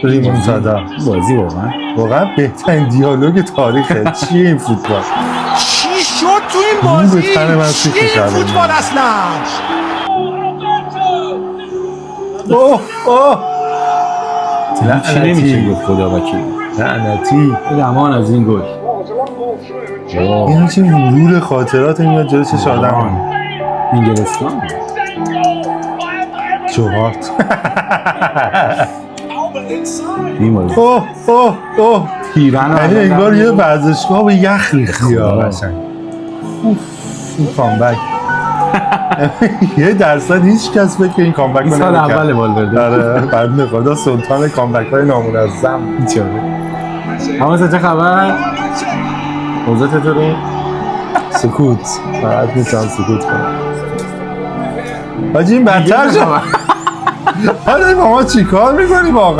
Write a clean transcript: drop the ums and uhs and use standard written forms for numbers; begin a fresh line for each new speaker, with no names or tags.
ریمونتادا
بازی
واقعا بهترین دیالوگ تاریخه. چیه این فوتبال؟
چی شد تو این بازی؟
به تن من سیخ
چیه
می‌شه
این فوتبال اصلا؟
چی نمیشه گفت خدا وکیل.
لعنتی.
امان از این گل.
این همچین مرور خاطرات میاد جلوی چش آدم.
انگلستان
جوهارت.
بیماری
اوه
پیرن
یعنی انگار یه ورزشگاه به یخ ریختی قشنگ. این کامبک. یه درصد هیچ کس فکر این کامبک
این
رو
سال
نمی‌کرد.
اول والورده.
آره بنده خدا سلطان کامبک های نامنظم.
اما چه خبر؟ اوضاع چطوره؟
سکوت. فقط میتونم سکوت کنم. حاجی این بدتر شد. حالا با ما چی کار میکنی واقعا؟